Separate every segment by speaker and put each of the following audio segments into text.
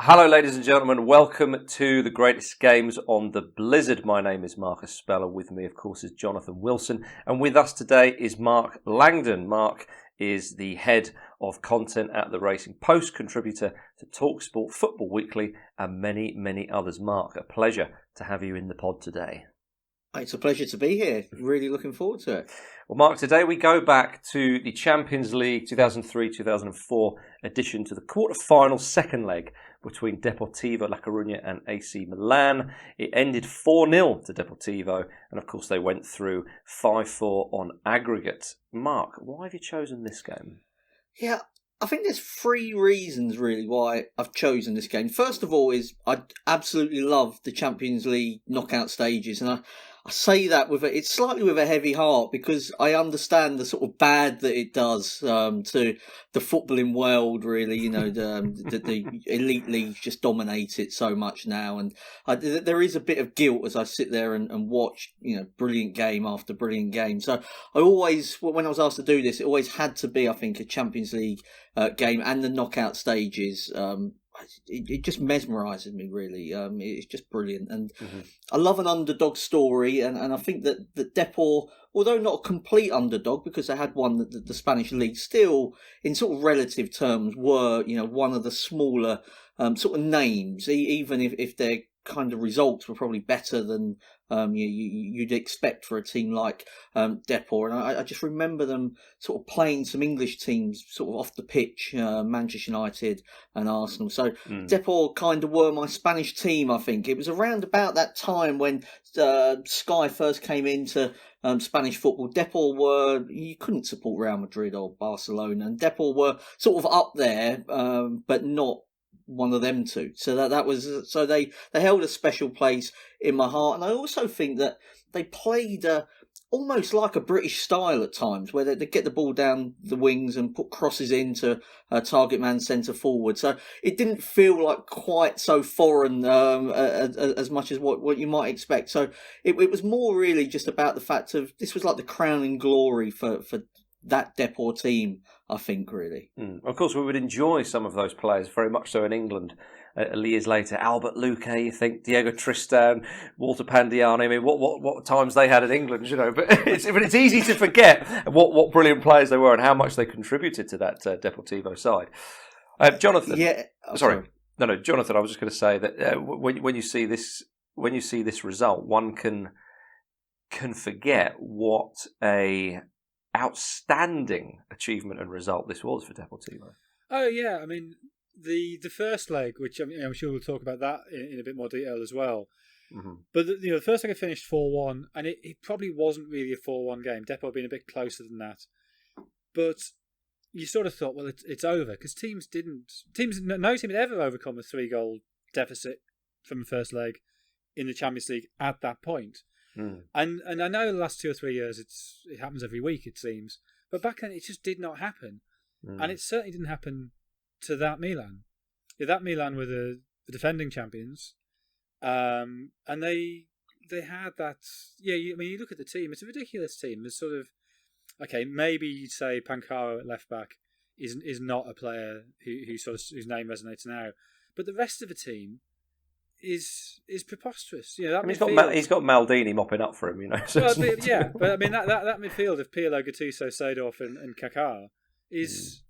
Speaker 1: Hello, ladies and gentlemen. Welcome to the greatest games on the Blizzard. My name is Marcus Speller. With me, of course, is Jonathan Wilson. And with us today is Mark Langdon. Mark is the head of content at the Racing Post, contributor to TalkSport Football Weekly, and many, many others. Mark, a pleasure to have you in the pod today.
Speaker 2: It's a pleasure to be here. Really looking forward to it.
Speaker 1: Well, Mark, today we go back to the Champions League 2003-2004 edition, to the quarter-final second leg between Deportivo La Coruña and AC Milan. It ended 4-0 to Deportivo, and of course they went through 5-4 on aggregate. Mark, why have you chosen this game?
Speaker 2: Yeah, I think there's three reasons really why I've chosen this game. First of all is I absolutely love the Champions League knockout stages, and I say that it's slightly with a heavy heart because I understand the sort of bad that it does to the footballing world. Really, you know, the elite leagues just dominate it so much now, and there is a bit of guilt as I sit there and watch, you know, brilliant game after brilliant game. So I always, when I was asked to do this, it always had to be, I think, a Champions League game and the knockout stages. It just mesmerises me, really. It's just brilliant, and I love an underdog story, and I think that Depor, although not a complete underdog because they had won the Spanish league, still in sort of relative terms were, you know, one of the smaller sort of names, even if their kind of results were probably better than you'd expect for a team like Depor. And I just remember them sort of playing some English teams sort of off the pitch, Manchester United and Arsenal. So Depor kind of were my Spanish team, I think. It was around about that time when Sky first came into Spanish football. Depor you couldn't support Real Madrid or Barcelona, and Depor were sort of up there, but not one of them two. So that was, so they held a special place in my heart. And I also think that they played almost like a British style at times, where they get the ball down the wings and put crosses into target man centre forward. So it didn't feel like quite so foreign as much as what you might expect. So it was more really just about the fact of this was like the crowning glory for that Depor team, I think, really.
Speaker 1: Of course, we would enjoy some of those players, very much so in England. Years later, Albert Luque, you think, Diego Tristan, Walter Pandiani. I mean, what times they had in England, you know. But it's easy to forget what brilliant players they were and how much they contributed to that Deportivo side. Jonathan,
Speaker 2: yeah,
Speaker 1: sorry, no, Jonathan. I was just going to say that when you see this result, one can forget what a outstanding achievement and result this was for Deportivo.
Speaker 3: Oh yeah, I mean the first leg, which I'm sure we'll talk about that in a bit more detail as well. Mm-hmm. But the first leg finished 4-1, and it probably wasn't really a 4-1 game. Depot being a bit closer than that, but you sort of thought, well, it's over because no team had ever overcome a 3-goal deficit from the first leg in the Champions League at that point. And I know the last 2 or 3 years it happens every week, it seems, but back then it just did not happen, and it certainly didn't happen to that Milan. Yeah, that Milan were the defending champions, and they had that. Yeah, I mean, you look at the team; it's a ridiculous team. There's sort of, okay, maybe you'd say Pancaro at left back is not a player whose name resonates now, but the rest of the team is preposterous. You know, that
Speaker 1: he's got Maldini mopping up for him, you know. So
Speaker 3: well, but I mean that midfield of Pirlo, Gattuso, Seedorf, and Kaká is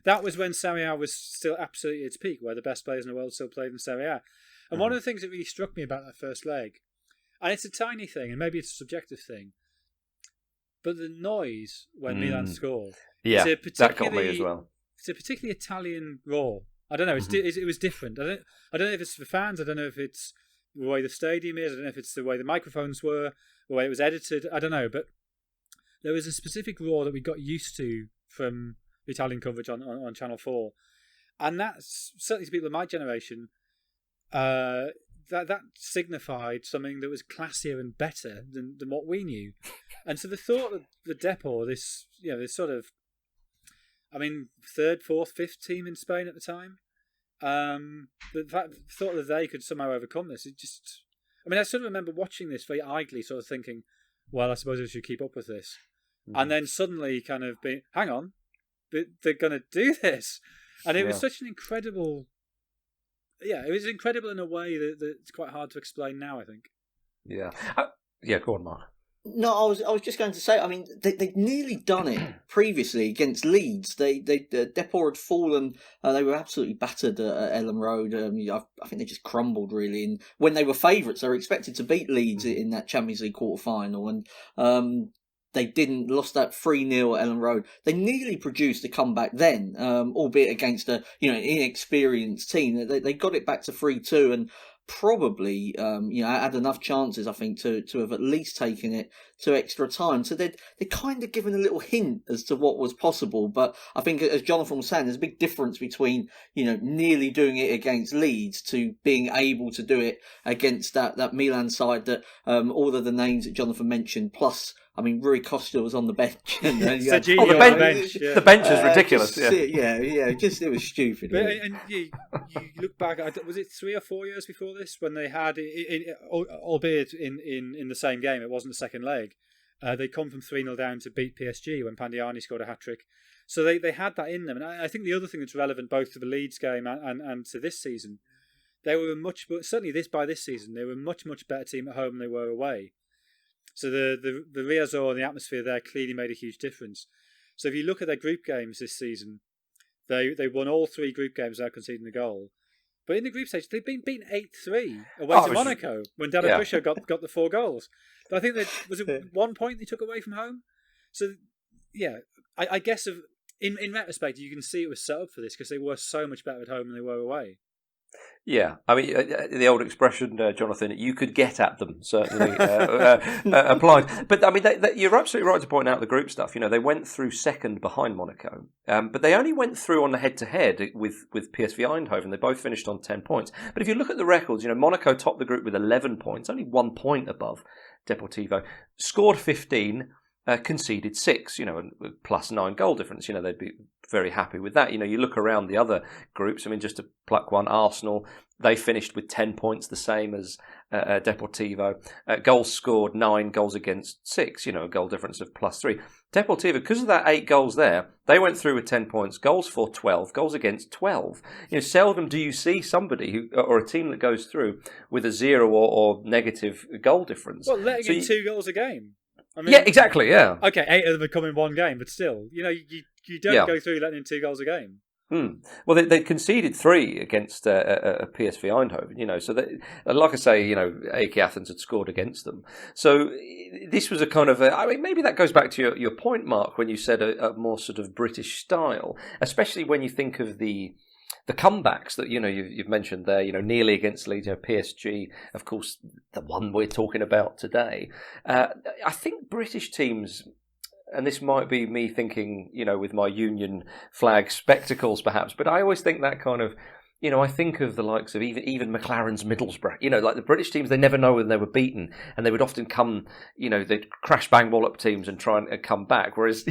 Speaker 3: that was when Serie A was still absolutely at its peak, where the best players in the world still played in Serie A. And one of the things that really struck me about that first leg, and it's a tiny thing, and maybe it's a subjective thing, but the noise when Milan score,
Speaker 1: that got me as well.
Speaker 3: It's a particularly Italian roar. I don't know. It was different. I don't know if it's the fans. I don't know if it's the way the stadium is. I don't know if it's the way the microphones were, the way it was edited. I don't know. But there was a specific roar that we got used to from the Italian coverage on Channel 4. And that's certainly to people of my generation, that signified something that was classier and better than what we knew. And so the thought that the Depor, this sort of, I mean, 3rd, 4th, 5th team in Spain at the time, the thought that they could somehow overcome this, I sort of remember watching this very idly, sort of thinking, well, I suppose I should keep up with this. And then suddenly kind of being, hang on, they're going to do this. And it was such an incredible it was incredible in a way that it's quite hard to explain now, I think.
Speaker 1: Yeah. Go on, Mark.
Speaker 2: No, I was just going to say. I mean, they'd nearly done it previously against Leeds. Depor had fallen. They were absolutely battered at Ellen Road. I think they just crumbled really. And when they were favourites, they were expected to beat Leeds in that Champions League quarter final, and they didn't. Lost that 3-0 at Ellen Road. They nearly produced a comeback then, albeit against a inexperienced team. They got it back to 3-2 and probably had enough chances, I think, to have at least taken it to extra time. So they're kind of given a little hint as to what was possible. But I think, as Jonathan was saying, there's a big difference between nearly doing it against Leeds to being able to do it against that Milan side that all of the names that Jonathan mentioned, plus I mean, Rui Costa was on the bench. And
Speaker 1: the bench is ridiculous.
Speaker 2: It was stupid.
Speaker 3: But, and you look back, was it 3 or 4 years before this when they had, albeit in the same game, it wasn't the second leg, they come from 3-0 down to beat PSG when Pandiani scored a hat-trick. So they had that in them. And I think the other thing that's relevant both to the Leeds game and to this season, they were certainly by this season, they were a much, much better team at home than they were away. So the Riazor and the atmosphere there clearly made a huge difference. So if you look at their group games this season, they won all 3 group games without conceding a goal. But in the group stage, they've been beaten 8-3 away to Monaco when David Fischer got the 4 goals. But I think was it 1 point they took away from home? So, I guess in retrospect, you can see it was set up for this because they were so much better at home than they were away.
Speaker 1: Yeah, I mean, the old expression, Jonathan, you could get at them, certainly applied. But, I mean, you're absolutely right to point out the group stuff. They went through second behind Monaco, but they only went through on the head-to-head with PSV Eindhoven. They both finished on 10 points. But if you look at the records, Monaco topped the group with 11 points, only 1 point above Deportivo, scored 15, conceded 6, and plus 9 goal difference. They'd be very happy with that. You look around the other groups, I mean, just to pluck one, Arsenal, they finished with 10 points, the same as Deportivo. Goals scored 9, goals against 6, a goal difference of plus 3. Deportivo, because of that 8 goals there, they went through with 10 points, goals for 12, goals against 12. Seldom do you see somebody or a team that goes through with a 0 or negative goal difference.
Speaker 3: Well, letting in 2 goals a game. I mean,
Speaker 1: yeah, exactly, yeah.
Speaker 3: Okay, 8 of them have come in 1 game, but still, you don't go through letting in 2 goals a game.
Speaker 1: Well, they conceded 3 against PSV Eindhoven, so like I say, AEK Athens had scored against them. So this was a kind of, I mean, maybe that goes back to your point, Mark, when you said a more sort of British style, especially when you think of the comebacks that you've mentioned there, nearly against Leeds, PSG, of course, the one we're talking about today. I think British teams, and this might be me thinking, with my Union flag spectacles perhaps, but I always think that kind of, I think of the likes of even McLaren's Middlesbrough, like the British teams, they never know when they were beaten, and they would often come, they'd crash bang wallop teams and try and come back, whereas,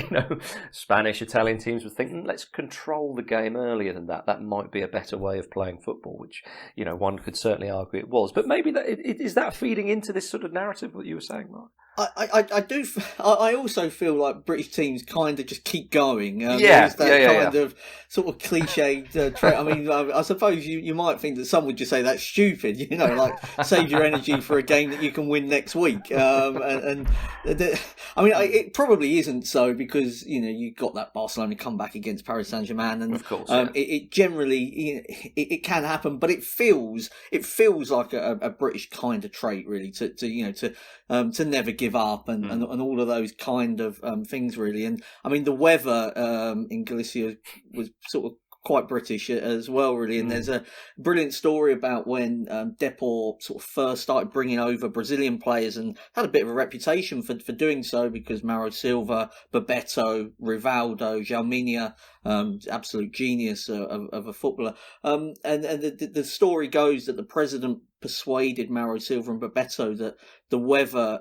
Speaker 1: Spanish, Italian teams would think, let's control the game earlier than that. That might be a better way of playing football, which, one could certainly argue it was. But maybe is that feeding into this sort of narrative, what you were saying, Mark?
Speaker 2: I do. I also feel like British teams kind of just keep going.
Speaker 1: There's that
Speaker 2: kind of sort of cliched trait. I mean, I suppose you might think that some would just say that's stupid. Like save your energy for a game that you can win next week. I mean, it probably isn't so because you got that Barcelona comeback against Paris Saint-Germain, and
Speaker 1: of course,
Speaker 2: it generally it can happen, but it feels like a British kind of trait, really, to never give up and all of those kind of things, really. And I mean, the weather in Galicia was sort of quite British as well, really. And there's a brilliant story about when Depor sort of first started bringing over Brazilian players and had a bit of a reputation for doing so because Mauro Silva, Bebeto, Rivaldo, Jalminha, absolute genius of a footballer. And the story goes that the president persuaded Mauro Silva and Bebeto that the weather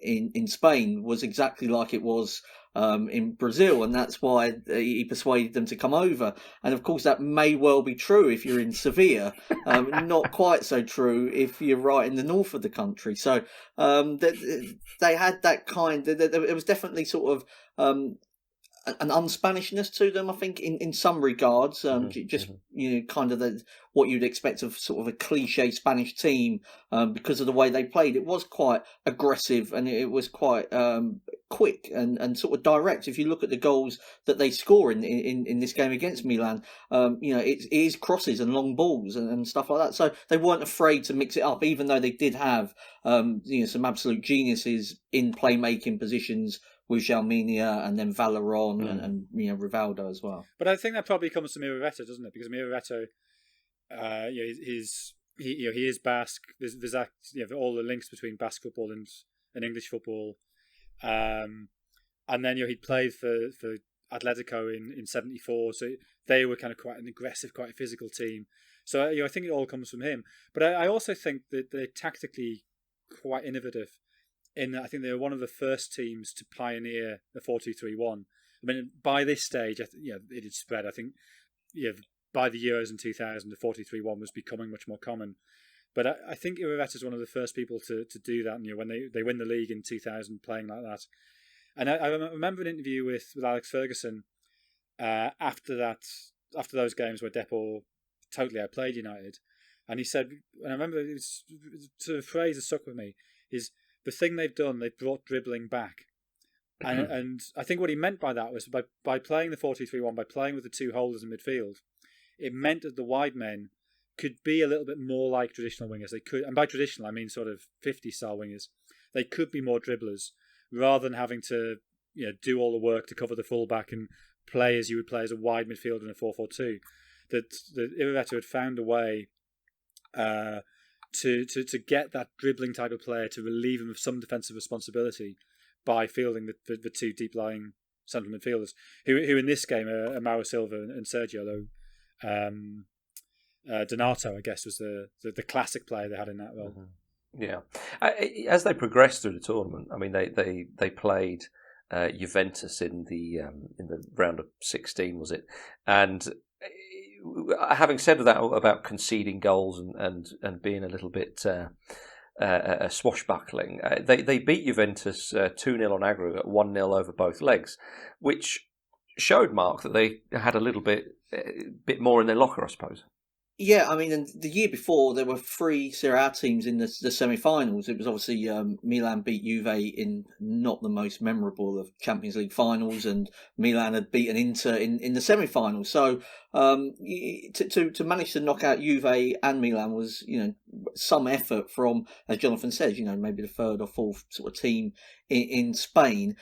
Speaker 2: in Spain was exactly like it was in Brazil, and that's why he persuaded them to come over. And of course, that may well be true if you're in Sevilla, not quite so true if you're right in the north of the country. So they had that kind. It was definitely sort of an unspanishness to them, I think, in some regards. Kind of what you'd expect of sort of a cliche Spanish team, because of the way they played. It was quite aggressive, and it was quite quick and sort of direct. If you look at the goals that they score in this game against Milan, it is crosses and long balls and stuff like that. So they weren't afraid to mix it up, even though they did have some absolute geniuses in playmaking positions with Jalminia and then Valeron and Rivaldo as well.
Speaker 3: But I think that probably comes to Irureta, doesn't it? Because Irureta, he is Basque. There's that, all the links between Basque football and English football. And then he played for Atletico in '74, so they were kind of quite an aggressive, quite a physical team. So I think it all comes from him. But I also think that they're tactically quite innovative. In that, I think they were one of the first teams to pioneer the 4-2-3-1. I mean, by this stage, it had spread. I think, by the Euros in 2000, the 4-2-3-1 was becoming much more common. But I think Irureta is one of the first people to do that. When they win the league in 2000, playing like that. And I remember an interview with Alex Ferguson after those games where Depor totally outplayed United, and he said, and I remember it's a phrase that stuck with me, is the thing they've done, they've brought dribbling back. And I think what he meant by that was by playing the 4-2-3-1, by playing with the two holders in midfield, it meant that the wide men could be a little bit more like traditional wingers. They could, and by traditional I mean sort of 50-style wingers. They could be more dribblers rather than having to do all the work to cover the fullback and play as you would play as a wide midfielder in a 4-4-2. That Irureta had found a way to get that dribbling type of player to relieve him of some defensive responsibility by fielding the two deep-lying central midfielders, who in this game are Mauro Silva and Sergio, though Donato, I guess, was the classic player they had in that role.
Speaker 1: Mm-hmm. Yeah, as they progressed through the tournament, I mean, they played Juventus in the round of 16, was it? And having said that about conceding goals and being a little bit swashbuckling, they beat Juventus 2-0 on aggregate, 1-0 over both legs, which showed, Mark, that they had a little bit more in their locker, I suppose.
Speaker 2: Yeah, I mean, and the year before there were 3 Serie A teams in the semi-finals. It was obviously Milan beat Juve in not the most memorable of Champions League finals, and Milan had beaten Inter in the semi-finals. So to manage to knock out Juve and Milan was some effort from, as Jonathan says, maybe the 3rd or 4th sort of team in Spain.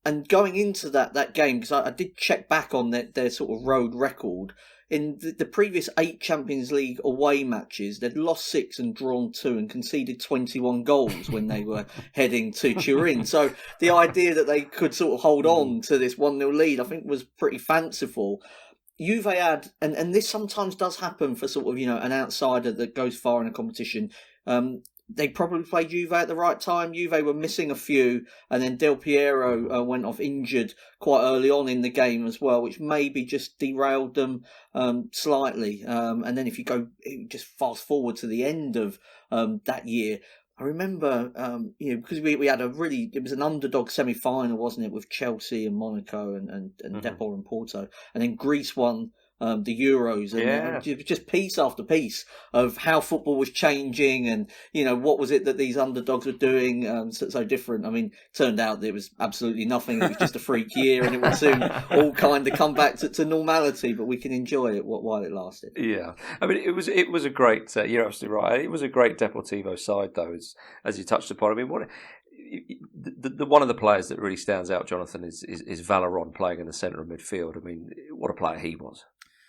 Speaker 2: And going into that game, because I did check back on their sort of road record. In the previous 8 Champions League away matches, they'd lost 6 and drawn 2 and conceded 21 goals when they were heading to Turin. So the idea that they could sort of hold on to this 1-0 lead, I think, was pretty fanciful. Juve had, and this sometimes does happen for sort of, an outsider that goes far in a competition. They probably played Juve at the right time. Juve were missing a few, and then Del Piero went off injured quite early on in the game as well, which maybe just derailed them slightly. And then if you just fast forward to the end of that year, I remember, because we had it was an underdog semi-final, wasn't it, with Chelsea and Monaco and Depor and Porto, and then Greece won the Euros, and just piece after piece of how football was changing, and what was it that these underdogs were doing so different. I mean, turned out that it was absolutely nothing. It was just a freak year, and it would soon all kind of come back to normality. But we can enjoy it while it lasted.
Speaker 1: Yeah, I mean, it was a great. You're absolutely right. It was a great Deportivo side, though, as you touched upon. I mean, one of the players that really stands out, Jonathan, is Valeron playing in the centre of midfield. I mean, what a player he was.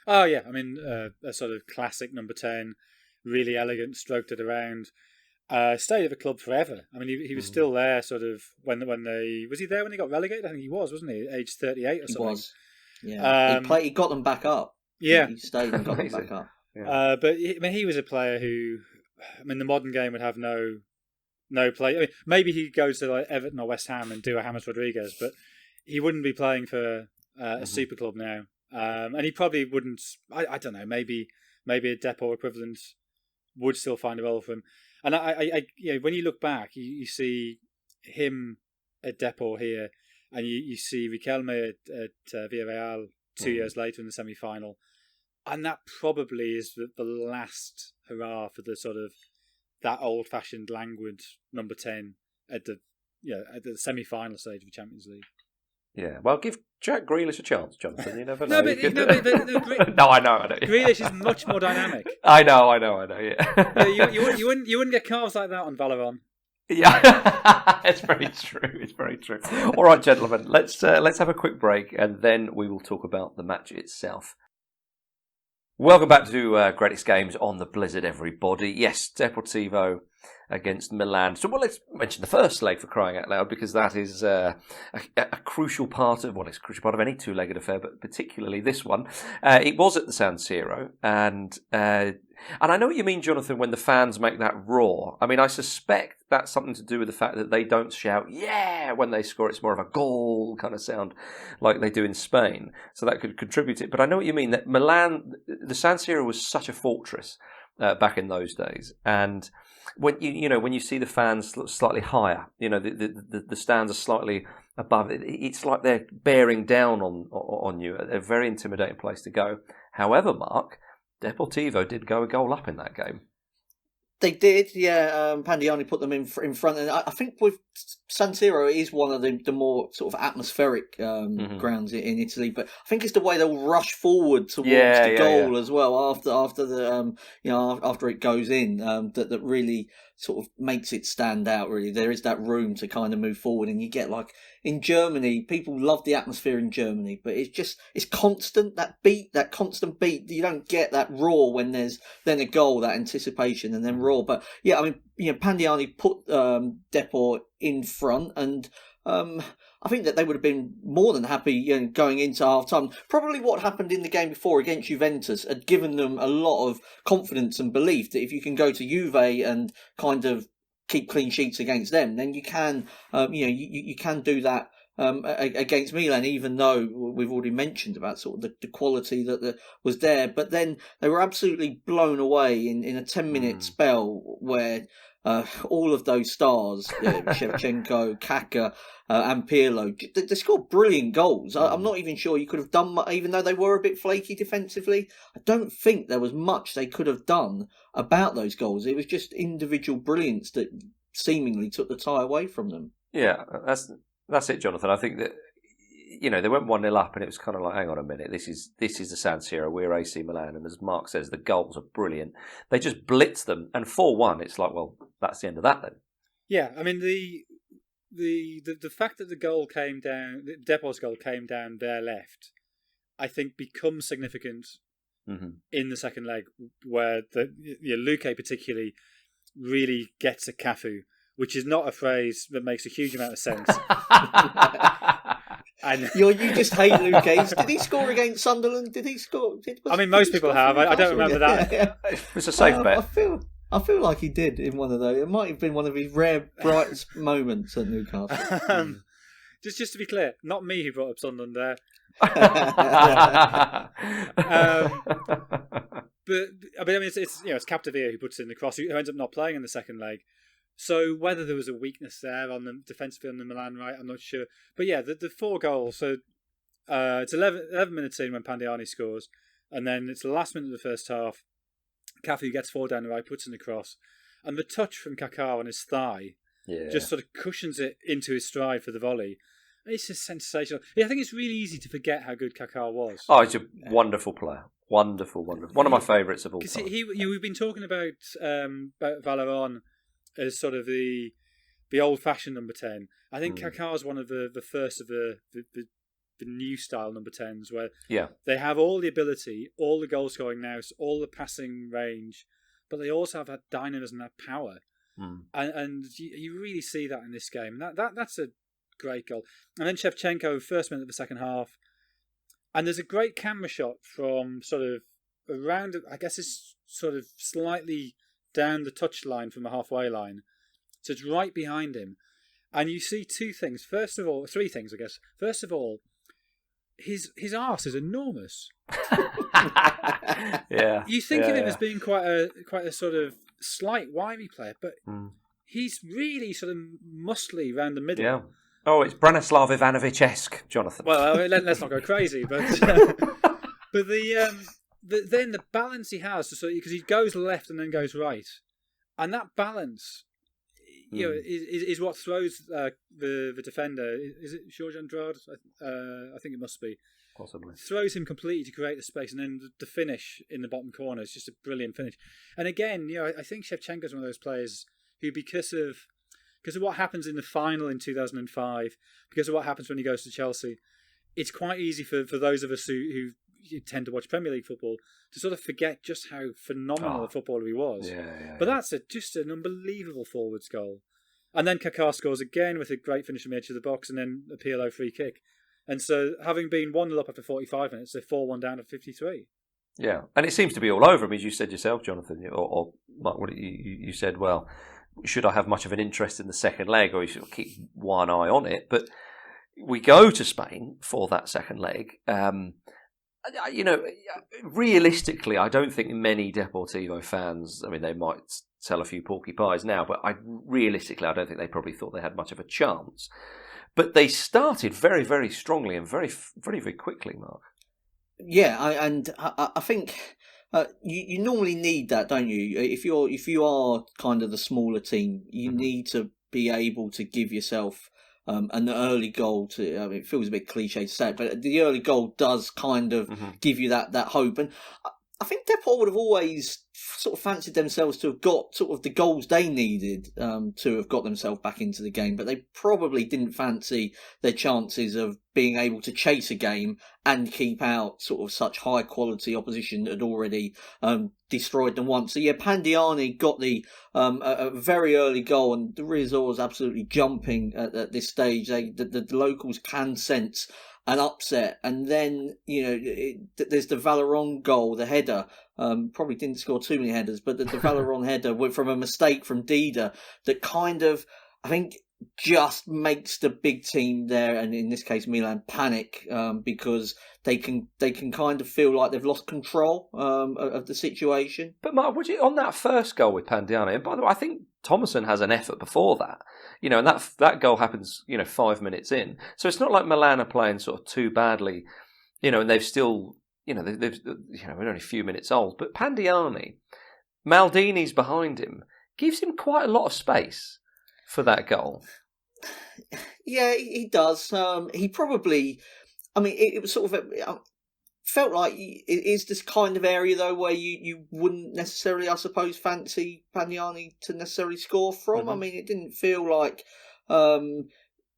Speaker 3: Oh yeah, I mean, a sort of classic number 10, really elegant, stroked it around. Stayed at the club forever. I mean, he was still there sort of when they... Was he there when he got relegated? I think he was, wasn't he? Age 38 or something.
Speaker 2: He was, yeah. He got them back up.
Speaker 3: Yeah.
Speaker 2: He stayed and got them back up.
Speaker 1: Yeah.
Speaker 3: But, he was a player who... I mean, the modern game would have no play. I mean, maybe he goes to like Everton or West Ham and do a James Rodriguez, but he wouldn't be playing for a super club now. And he probably wouldn't. I don't know. Maybe a Depor equivalent would still find a role for him. And when you look back, you see him at Depor here, and you see Riquelme at Villarreal 2 years later in the semi-final, and that probably is the last hurrah for the sort of that old-fashioned languid number 10 at the semi-final stage of the Champions League.
Speaker 1: Yeah, well, give Jack Grealish a chance, Jonathan. You never know.
Speaker 3: No,
Speaker 1: I know.
Speaker 3: Grealish is much more dynamic.
Speaker 1: I know. Yeah.
Speaker 3: You wouldn't get calves like that on Valeron.
Speaker 1: Yeah, it's very true. All right, gentlemen, let's have a quick break, and then we will talk about the match itself. Welcome back to Greatest Games on the Blizzard, everybody. Yes, Deportivo against Milan. So, let's mention the first leg, for crying out loud, because that is a crucial part of, it's a crucial part of any two-legged affair, but particularly this one. It was at the San Siro, and I know what you mean, Jonathan, when the fans make that roar. I mean, I suspect that's something to do with the fact that they don't shout, yeah, when they score. It's more of a goal kind of sound like they do in Spain. So that could contribute it. But I know what you mean, that Milan, the San Siro was such a fortress back in those days. And when you see the fans slightly higher, the stands are slightly above it. It's like they're bearing down on you. A very intimidating place to go. However, Mark, Deportivo did go a goal up in that game.
Speaker 2: They did, yeah. Pandiani put them in front, and I think with San Siro, it is one of the more sort of atmospheric grounds in Italy. But I think it's the way they'll rush forward towards the goal as well after the after it goes in that really sort of makes it stand out. Really, there is that room to kind of move forward, and you get like in Germany, people love the atmosphere in Germany, but it's constant, that constant beat. You don't get that roar when there's then a goal, that anticipation, and then roar. But yeah, I mean, Pandiani put Depor in front, and I think that they would have been more than happy going into half time. Probably what happened in the game before against Juventus had given them a lot of confidence and belief that if you can go to Juve and kind of keep clean sheets against them, then you can you can do that against Milan, even though we've already mentioned about sort of the quality that was there. But then they were absolutely blown away in a 10-minute spell where all of those stars, Shevchenko, Kaka, and Pirlo, they scored brilliant goals. I'm not even sure you could have done much, even though they were a bit flaky defensively. I don't think there was much they could have done about those goals. It was just individual brilliance that seemingly took the tie away from them.
Speaker 1: Yeah, that's it, Jonathan. I think that they went 1-0 up, and it was kind of like, hang on a minute, this is the San Siro, we're AC Milan, and as Mark says, the goals are brilliant. They just blitzed them, and 4-1, it's like, well, that's the end of that then.
Speaker 3: Yeah, I mean, the fact that the goal came down, Depor's goal came down their left, I think becomes significant in the second leg, where Luque particularly really gets a Cafu, which is not a phrase that makes a huge amount of sense. And
Speaker 2: you just hate Luque. Did he score against Sunderland? Did he score?
Speaker 3: Most people have. I don't remember that.
Speaker 2: Yeah.
Speaker 1: It's a safe bet.
Speaker 2: I feel like he did in one of those. It might have been one of his rare bright moments at Newcastle.
Speaker 3: Just to be clear, not me who brought up Sunderland there. But I mean, it's Capdevila who puts in the cross, who ends up not playing in the second leg. So whether there was a weakness there on the defensively on the Milan right, I'm not sure. But yeah, the 4 goals. So it's 11 minutes in when Pandiani scores, and then it's the last minute of the first half. Cafu gets 4 down the right, puts in the cross, and the touch from Kaká on his thigh just sort of cushions it into his stride for the volley. It's just sensational. Yeah, I think it's really easy to forget how good Kaká was.
Speaker 1: Oh, he's a wonderful player. Wonderful. One of my favourites of all time.
Speaker 3: We've been talking about Valeron as sort of the old-fashioned number 10. I think Kaká is one of the first of the new style number 10s, where they have all the ability, all the goal-scoring nous, all the passing range, but they also have that dynamism, that power. And you really see that in this game. That's a great goal. And then Shevchenko, first minute of the second half. And there's a great camera shot from sort of around, I guess it's sort of slightly down the touchline from the halfway line. So it's right behind him. And you see 3 things, I guess. First of all, his arse is enormous.
Speaker 1: Yeah.
Speaker 3: You think of him as being quite a sort of slight, wiry player, but he's really sort of muscly around the middle.
Speaker 1: Yeah. Oh, it's Branislav Ivanovic-esque, Jonathan.
Speaker 3: Well, let's not go crazy, but but then the balance he has, because he goes left and then goes right, and that balance, is what throws the defender. Is it Jorge Andrade? I think it must be.
Speaker 1: Possibly. Throws
Speaker 3: him completely to create the space, and then the finish in the bottom corner is just a brilliant finish. And again, I think Shevchenko's one of those players who, because of what happens in the final in 2005, because of what happens when he goes to Chelsea, it's quite easy for those of us who tend to watch Premier League football to sort of forget just how phenomenal a footballer he was. But that's just an unbelievable forwards goal. And then Kaká scores again with a great finish from the edge of the box, and then a PLO free kick. And so, having been 1-0 up after 45 minutes, they're 4-1 down at 53.
Speaker 1: Yeah, and it seems to be all over him, as you said yourself, Jonathan. Or Mark, what you said, well, should I have much of an interest in the second leg, or you should keep one eye on it? But we go to Spain for that second leg. Realistically, I don't think many Deportivo fans, I mean, they might sell a few porky pies now, but I don't think they probably thought they had much of a chance. But they started very, very strongly and very, very, very quickly, Mark.
Speaker 2: Yeah, I think you normally need that, don't you? If you are kind of the smaller team, you need to be able to give yourself an early goal to. I mean, it feels a bit cliche to say it, but the early goal does kind of give you that hope. And I think Deport would have always sort of fancied themselves to have got sort of the goals they needed to have got themselves back into the game, but they probably didn't fancy their chances of being able to chase a game and keep out sort of such high quality opposition that had already destroyed them once. So yeah, Pandiani got a very early goal, and the Riazor was absolutely jumping at this stage. The locals can sense an upset, and then there's the Valeron goal, the header. Probably didn't score too many headers, but the Valeron header from a mistake from Dida that kind of, I think, just makes the big team there, and in this case Milan, panic because they can kind of feel like they've lost control of the situation.
Speaker 1: But Mark, on that first goal with Pandiani, and by the way, I think Thomason has an effort before that, and that goal happens 5 minutes in, so it's not like Milan are playing sort of too badly, and they've still we're only a few minutes old, but Pandiani, Maldini's behind him, gives him quite a lot of space for that goal.
Speaker 2: Yeah, he does. He probably, I mean, it was sort of felt like it is this kind of area though where you wouldn't necessarily, I suppose, fancy Pandiani to necessarily score from. Mm-hmm. I mean, it didn't feel like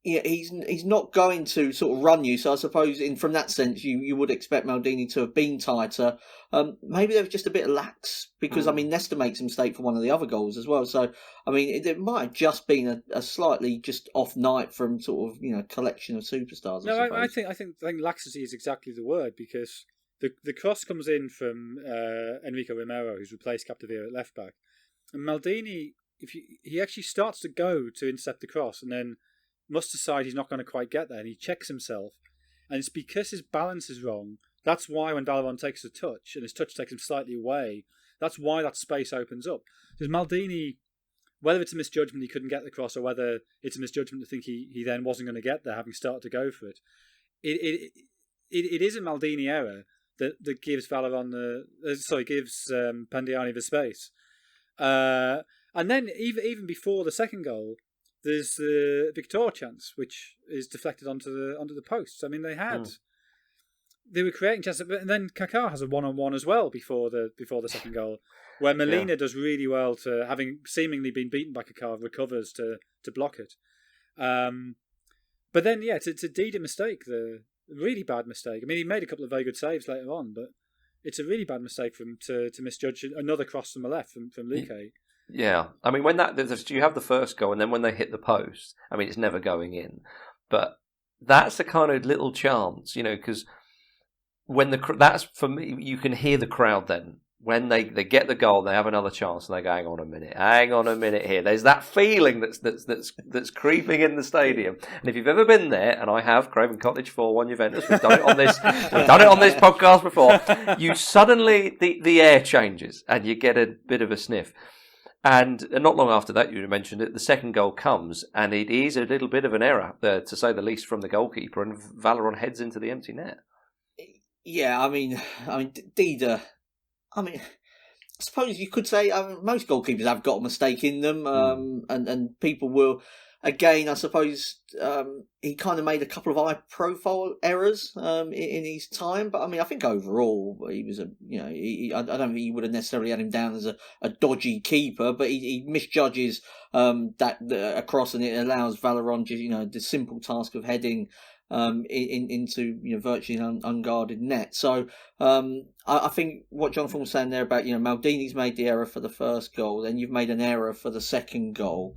Speaker 2: he's not going to sort of run you. So I suppose from that sense, you would expect Maldini to have been tighter. Maybe they were just a bit lax because I mean Nesta makes a mistake for one of the other goals as well. So I mean it might have just been a slightly just off night from sort of collection of superstars.
Speaker 3: No, I think laxity is exactly the word, because the cross comes in from Enrico Romero, who's replaced Capdevila at left back, and Maldini, he actually starts to go to intercept the cross and then must decide he's not going to quite get there, and he checks himself, and it's because his balance is wrong. That's why when Valeron takes a touch, and his touch takes him slightly away, that's why that space opens up. Because Maldini, whether it's a misjudgment he couldn't get the cross, or whether it's a misjudgment to think he then wasn't going to get there, having started to go for it, it is a Maldini error that gives gives Pandiani the space. And then even before the second goal, there's the Victor chance, which is deflected onto the posts. I mean, they were creating chances, and then Kaká has a one-on-one as well before the second goal, where Molina does really well to, having seemingly been beaten by Kaká, recovers to block it. But then it's a Dida mistake, the really bad mistake. I mean, he made a couple of very good saves later on, but it's a really bad mistake for him to misjudge another cross from the left from Luque.
Speaker 1: Yeah, I mean, when you have the first goal, and then when they hit the post, I mean, it's never going in. But that's the kind of little chance, because when that's for me, you can hear the crowd then. When they get the goal, they have another chance, and they go, hang on a minute here. There's that feeling that's creeping in the stadium. And if you've ever been there, and I have, Craven Cottage 4-1 Juventus, we've done it on this podcast before. You suddenly the air changes, and you get a bit of a sniff. And not long after that, you mentioned it, the second goal comes, and it is a little bit of an error, to say the least, from the goalkeeper, and Valeron heads into the empty net.
Speaker 2: Yeah, I mean, Dida. I mean, I suppose you could say most goalkeepers have got a mistake in them, and people will. Again, I suppose he kind of made a couple of high-profile errors in his time, but I mean, I think overall he was I don't think he would have necessarily had him down as a dodgy keeper, but he misjudges that across, and it allows Valeron the simple task of heading into virtually an unguarded net. So I think what Jonathan was saying there about Maldini's made the error for the first goal, then you've made an error for the second goal.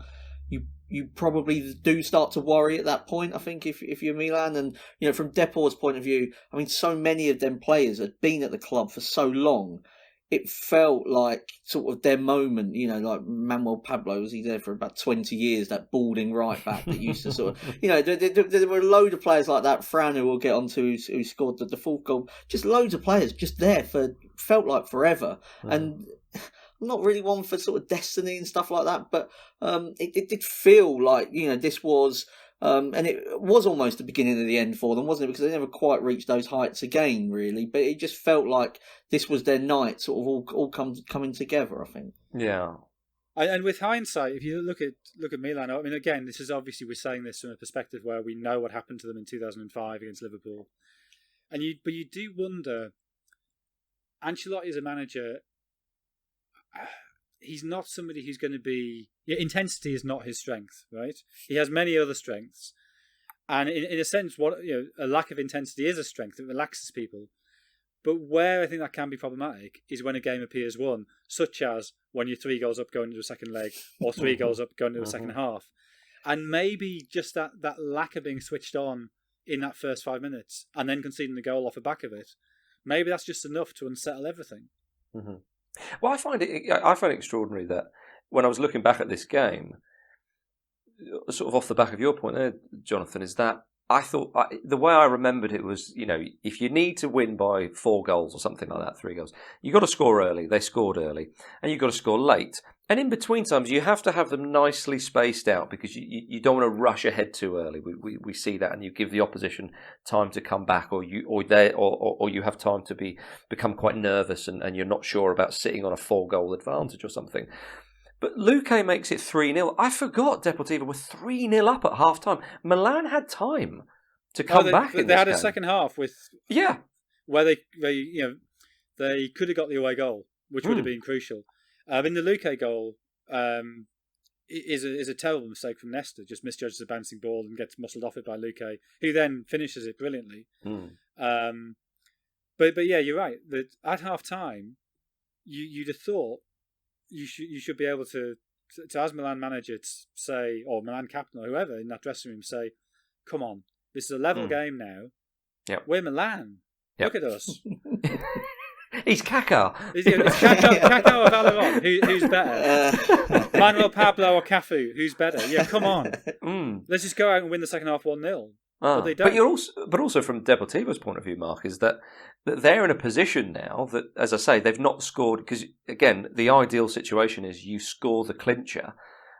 Speaker 2: You probably do start to worry at that point, I think, if you're Milan. And, from Deport's point of view, I mean, so many of them players had been at the club for so long, it felt like sort of their moment, like Manuel Pablo, was he there for about 20 years, that balding right back that used to sort of, there were a load of players like that. Fran, who we'll get on to, who scored the fourth goal, just loads of players just there felt like forever. And I'm not really one for sort of destiny and stuff like that, but it did feel like, this was, and it was almost the beginning of the end for them, wasn't it? Because they never quite reached those heights again, really. But it just felt like this was their night, sort of all coming together, I think.
Speaker 1: Yeah.
Speaker 3: And with hindsight, if you look at Milan, I mean, again, this is obviously, we're saying this from a perspective where we know what happened to them in 2005 against Liverpool, but you do wonder. Ancelotti as a manager, he's not somebody who's going to be... intensity is not his strength, right? He has many other strengths. And in a sense, a lack of intensity is a strength. It relaxes people. But where I think that can be problematic is when a game appears won, such as when you're 3 goals up going into a second leg, or 3 goals up going into a second half. And maybe just that lack of being switched on in that first 5 minutes, and then conceding the goal off the back of it, maybe that's just enough to unsettle everything.
Speaker 1: Mm-hmm. Well, I find it extraordinary that when I was looking back at this game, sort of off the back of your point there, Jonathan, is that I thought the way I remembered it was, if you need to win by 4 goals or something like that, 3 goals, you've got to score early. They scored early, and you've got to score late. And in between times, you have to have them nicely spaced out because you don't want to rush ahead too early. We see that, and you give the opposition time to come back, or you have time to become quite nervous, and you're not sure about sitting on a 4-goal advantage or something. But Luque makes it 3-0. I forgot Deportivo were 3-0 up at half time. Milan had time to come back.
Speaker 3: They had a second half where they could have got the away goal, which would have been crucial. In the Luque goal, is a terrible mistake from Nesta. Just misjudges the bouncing ball and gets muscled off it by Luque, who then finishes it brilliantly. But yeah, you're right. That at half time, you'd have thought you should be able to as Milan manager say, or Milan captain or whoever in that dressing room, say, "Come on, this is a level game now.
Speaker 1: Yep.
Speaker 3: We're Milan. Yep. Look at us."
Speaker 1: He's Kaká.
Speaker 3: It's Kaká or Valeron? Who's better? Manuel Pablo or Cafu? Who's better? Yeah, come on. Let's just go out and win the second half 1-0. But they don't.
Speaker 1: But also from Deportivo's point of view, Mark, is that they're in a position now that, as I say, they've not scored, because again, the ideal situation is you score the clincher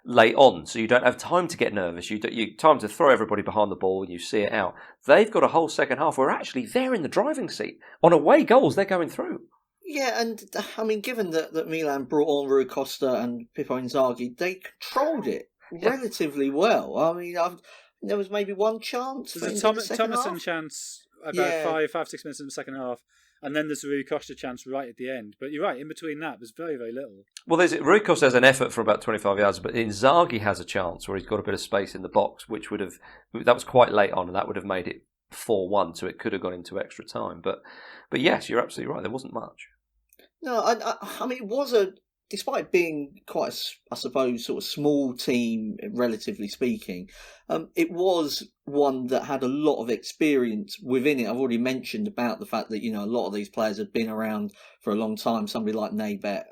Speaker 1: late on, so you don't have time to get nervous. You time to throw everybody behind the ball and you see it out. They've got a whole second half where actually they're in the driving seat. On away goals, they're going through.
Speaker 2: Yeah, and I mean, given that Milan brought on Rui Costa and Pippo Inzaghi, they controlled it relatively well. I mean, there was maybe one chance.
Speaker 3: There's a Thomason chance about 5-6 minutes in the second half, and then there's a Rui Costa chance right at the end. But you're right, in between that, there's very, very little.
Speaker 1: Well, Rui Costa has an effort for about 25 yards, but Inzaghi has a chance where he's got a bit of space in the box, that was quite late on, and that would have made it 4-1, so it could have gone into extra time. But yes, you're absolutely right, there wasn't much.
Speaker 2: No, I mean, it was despite being quite, I suppose, sort of small team, relatively speaking, it was one that had a lot of experience within it. I've already mentioned about the fact that, a lot of these players had been around for a long time. Somebody like Nebet,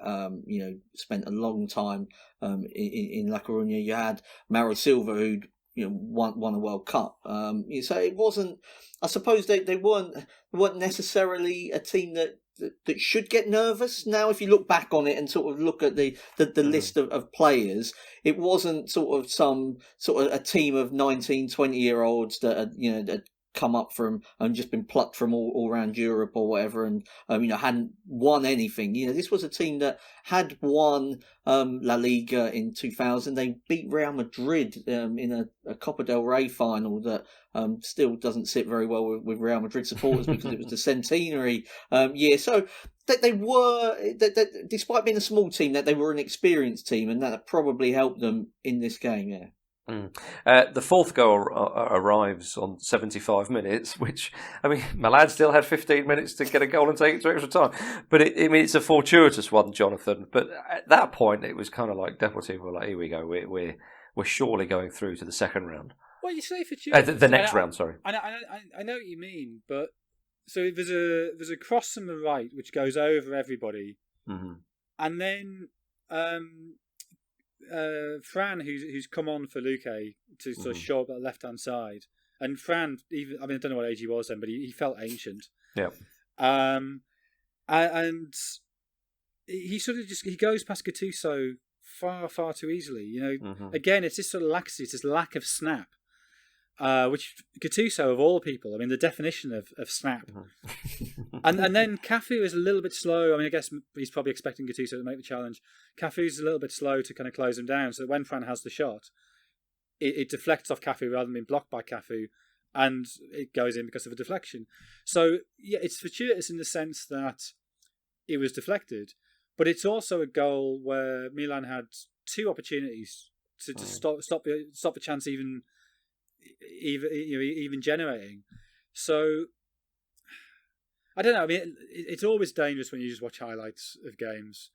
Speaker 2: spent a long time in La Coruña. You had Mauro Silva, who'd won a World Cup. So it wasn't. I suppose they weren't necessarily a team that that should get nervous now. If you look back on it and sort of look at the list of players, it wasn't sort of some sort of a team of 19, 20-year-olds that had come up from and just been plucked from all around Europe or whatever, and hadn't won anything. This was a team that had won La Liga in 2000. They beat Real Madrid in a Copa del Rey final that still doesn't sit very well with Real Madrid supporters because it was the centenary year. So they were, despite being a small team, that they were an experienced team, and that probably helped them in this game. Yeah.
Speaker 1: The fourth goal arrives on 75 minutes, which, Milan still had 15 minutes to get a goal and take it to extra time. But it's a fortuitous one, Jonathan. But at that point, it was kind of like Deportivo were like, here we go, we're surely going through to the second round.
Speaker 3: Well, you say fortuitous.
Speaker 1: The next round, sorry.
Speaker 3: I know what you mean, but so there's a cross from the right which goes over everybody, and then Fran, who's come on for Luque to sort of show up at the left hand side, and Fran, I don't know what age he was then, but he felt ancient.
Speaker 1: Yeah.
Speaker 3: And he sort of he goes past Gattuso far too easily. Again, it's this sort of laxity, it's this lack of snap. Which Gattuso of all people, the definition of snap. and then Cafu is a little bit slow. I guess he's probably expecting Gattuso to make the challenge. Cafu's a little bit slow to kind of close him down, so that when Fran has the shot, it deflects off Cafu rather than being blocked by Cafu, and it goes in because of a deflection. So yeah, it's fortuitous in the sense that it was deflected, but it's also a goal where Milan had two opportunities to stop the chance even generating. So I don't know. It's always dangerous when you just watch highlights of games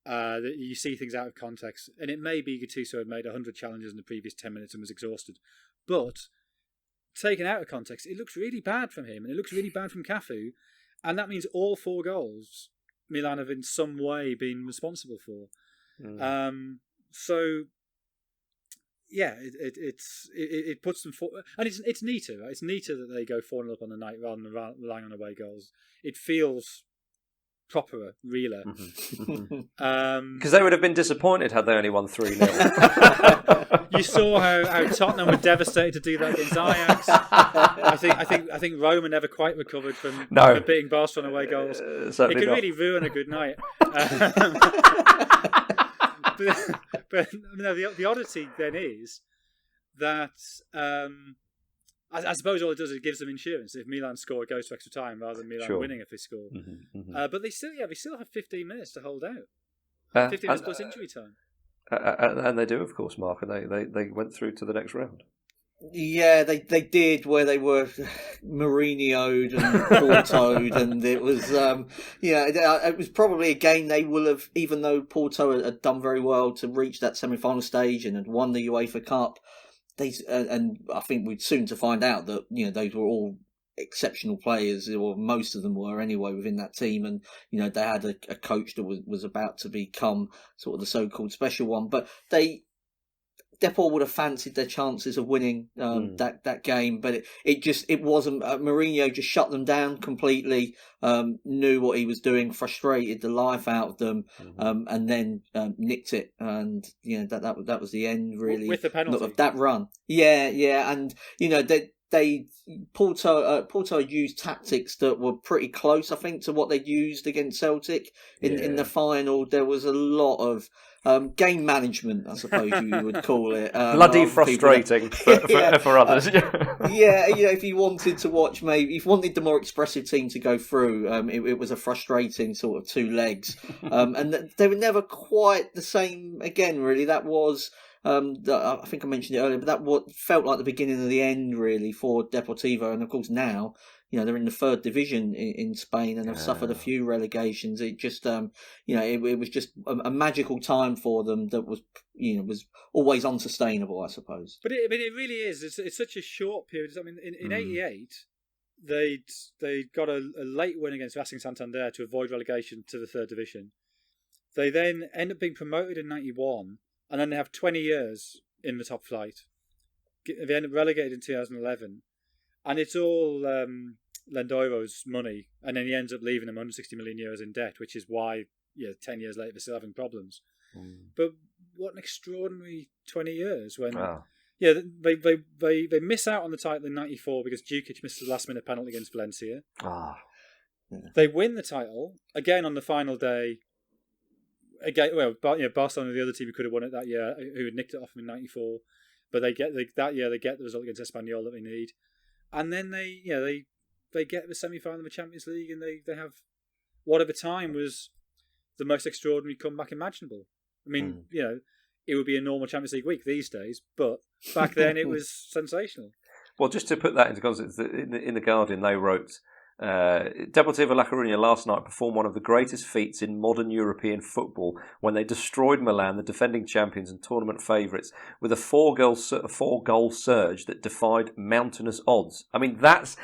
Speaker 3: that you see things out of context. And it may be Gattuso had made 100 challenges in the previous 10 minutes and was exhausted, but taken out of context, it looks really bad from him, and it looks really bad from Cafu, and that means all 4 goals Milan have in some way been responsible for. So. Yeah, it puts them forward, and it's neater. Right? It's neater that they go 4-0 up on the night rather than relying on away goals. It feels properer, realer.
Speaker 1: Because they would have been disappointed had they only won 3-0.
Speaker 3: You saw how Tottenham were devastated to do that against Ajax. I think Roma never quite recovered from beating Barcelona away goals. It could really ruin a good night. But the oddity then is that I suppose all it does is it gives them insurance. If Milan score, it goes to extra time rather than Milan winning if they score. But they still have 15 minutes to hold out. 15 minutes plus injury time.
Speaker 1: And they do, of course, Mark, and they went through to the next round.
Speaker 2: Yeah, they did, where they were Mourinho'd and Porto'd, and it was it was probably a game they will have, even though Porto had done very well to reach that semi-final stage and had won the UEFA Cup. And I think we'd soon to find out that those were all exceptional players, or most of them were anyway within that team, and they had a coach that was about to become sort of the so-called special one, but Depor would have fancied their chances of winning that game, but it wasn't. Mourinho just shut them down completely. Knew what he was doing, frustrated the life out of them, and then nicked it. And that was the end, really,
Speaker 3: with the penalty
Speaker 2: of that run. Yeah, and Porto used tactics that were pretty close, I think, to what they used against Celtic in the final. There was a lot of game management, I suppose you would call it.
Speaker 1: Bloody frustrating for others.
Speaker 2: If you wanted to watch, maybe if you wanted the more expressive team to go through, it was a frustrating sort of 2 legs, and they were never quite the same again. Really, that was. I think I mentioned it earlier, but that felt like the beginning of the end, really, for Deportivo. And of course, now they're in the 3rd division in Spain and have suffered a few relegations. It just it was just a magical time for them that was was always unsustainable, I suppose.
Speaker 3: But it really is. It's such a short period. I mean, in '88. They got a late win against Racing Santander to avoid relegation to the 3rd division. They then end up being promoted in '91. And then they have 20 years in the top flight. They end up relegated in 2011. And it's all Lendoro's money, and then he ends up leaving them 160 million euros in debt, which is why 10 years later they're still having problems. But what an extraordinary 20 years when they miss out on the title in '94 because Djukic missed the last minute penalty against Valencia. They win the title again on the final day. Again, Barcelona, the other team who could have won it that year, who had nicked it off them in '94, but that year they get the result against Espanyol that they need, and then they get the semi-final of the Champions League, and they have what at the time was the most extraordinary comeback imaginable. I mean, it would be a normal Champions League week these days, but back then it was sensational.
Speaker 1: Well, just to put that into context, in the Guardian they wrote, Deportivo La Coruña last night performed one of the greatest feats in modern European football when they destroyed Milan, the defending champions and tournament favourites, with a four-goal surge that defied mountainous odds. I mean, that's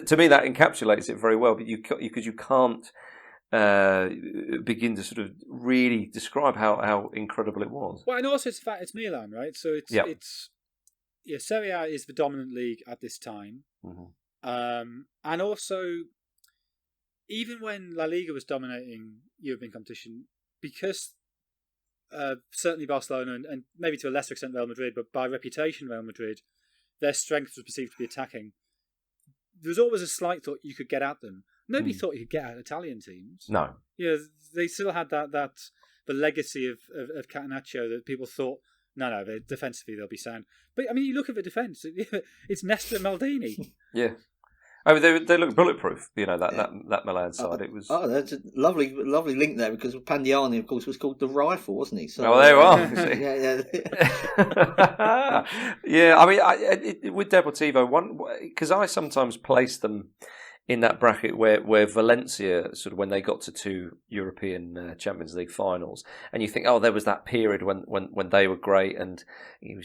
Speaker 1: to me that encapsulates it very well. But you can't begin to sort of really describe how incredible it was.
Speaker 3: Well, and also it's the fact it's Milan, right? So it's Serie A is the dominant league at this time. And also, even when La Liga was dominating European competition, because certainly Barcelona and maybe to a lesser extent Real Madrid, but by reputation Real Madrid, their strength was perceived to be attacking. There was always a slight thought you could get at them. Nobody thought you could get at Italian teams.
Speaker 1: No.
Speaker 3: They still had the legacy of Catenaccio that people thought, no, defensively they'll be sound. But I mean, you look at the defence; it's Nesta and Maldini.
Speaker 1: Yeah, I mean they look bulletproof. That Milan side. It was.
Speaker 2: Oh, that's a lovely link there because Pandiani, of course, was called the Rifle, wasn't he? So,
Speaker 1: there you are.
Speaker 2: Yeah.
Speaker 1: I mean, with Deportivo, because I sometimes place them in that bracket where Valencia, sort of when they got to two European Champions League finals, and you think, there was that period when they were great and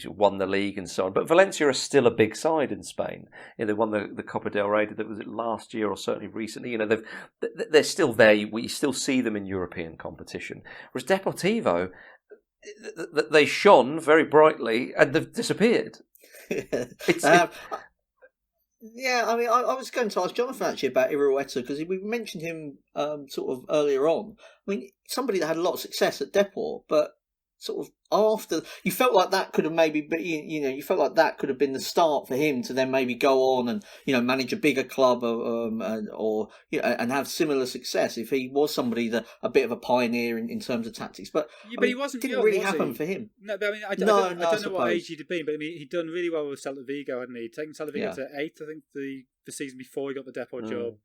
Speaker 1: won the league and so on. But Valencia are still a big side in Spain. They won the Copa del Rey. Was it last year or certainly recently? They're still there. You still see them in European competition. Whereas Deportivo, they shone very brightly and they've disappeared.
Speaker 2: Yeah, I mean, I was going to ask Jonathan actually about Irureta because we mentioned him sort of earlier on. I mean, somebody that had a lot of success at Depor, but sort of after you felt like that could have maybe been, you felt like that could have been the start for him to then maybe go on and manage a bigger club and have similar success if he was somebody that a bit of a pioneer in terms of tactics. But
Speaker 3: he wasn't.
Speaker 2: Didn't really happen for him.
Speaker 3: No, but I mean, I don't know what age he'd have been, but I mean, he'd done really well with Celta Vigo, hadn't he? He'd taken Celta Vigo to 8th, I think, the season before he got the Depor job.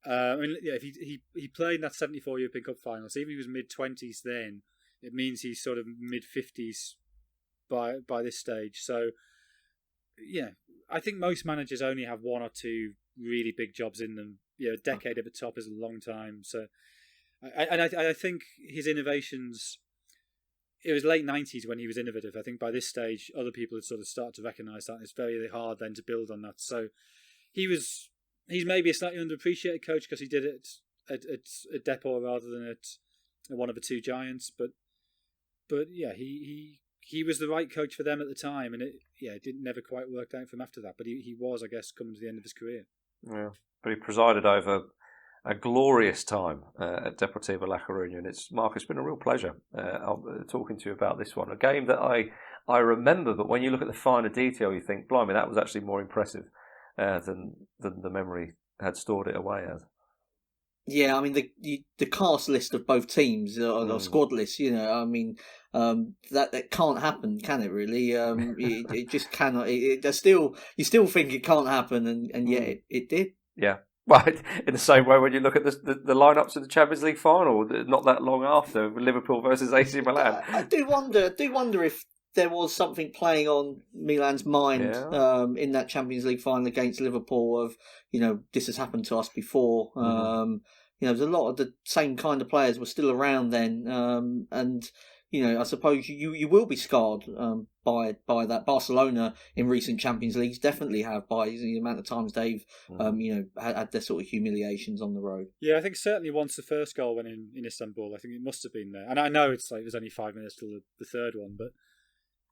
Speaker 3: I mean, if he played in that '74 European Cup final, so even if he was mid-20s then, it means he's sort of mid-50s by this stage. So, I think most managers only have one or two really big jobs in them. A decade at the top is a long time. So, I think his innovations. It was late '90s when he was innovative. I think by this stage, other people had sort of started to recognise that. It's very hard then to build on that. So, he's maybe a slightly underappreciated coach because he did it at Depor rather than at one of the two giants, but he was the right coach for them at the time, and it never quite worked out for him after that. But he was, I guess, coming to the end of his career. Yeah,
Speaker 1: but he presided over a glorious time at Deportivo La Coruña, and Mark, it's been a real pleasure talking to you about this one. A game that I remember, but when you look at the finer detail, you think, blimey, that was actually more impressive than the memory had stored it away as.
Speaker 2: Yeah, I mean the cast list of both teams, or squad list. I mean that can't happen, can it? Really, it just cannot. You still think it can't happen, and yet it did.
Speaker 1: Yeah, well, in the same way when you look at the lineups of the Champions League final, not that long after Liverpool versus AC Milan.
Speaker 2: I do wonder if there was something playing on Milan's mind in that Champions League final against Liverpool of, this has happened to us before. There's a lot of the same kind of players were still around then. And, I suppose you will be scarred by that. Barcelona in recent Champions Leagues definitely have by the amount of times they've, had their sort of humiliations on the road.
Speaker 3: Yeah, I think certainly once the first goal went in Istanbul, I think it must have been there. And I know it's like there's only 5 minutes till the third one, but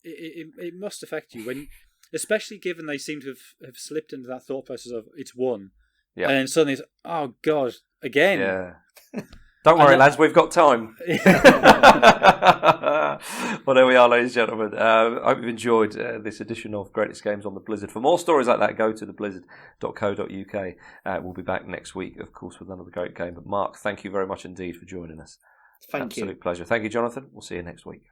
Speaker 3: it must affect you, especially given they seem to have slipped into that thought process of it's won. And then suddenly it's, oh God, again.
Speaker 1: Yeah. Don't worry, lads, we've got time. Well, there we are, ladies and gentlemen. I hope you've enjoyed this edition of Greatest Games on the Blizzard. For more stories like that, go to theblizzard.co.uk. We'll be back next week, of course, with another great game. But Mark, thank you very much indeed for joining us.
Speaker 2: Thank you.
Speaker 1: Absolute pleasure. Thank you, Jonathan. We'll see you next week.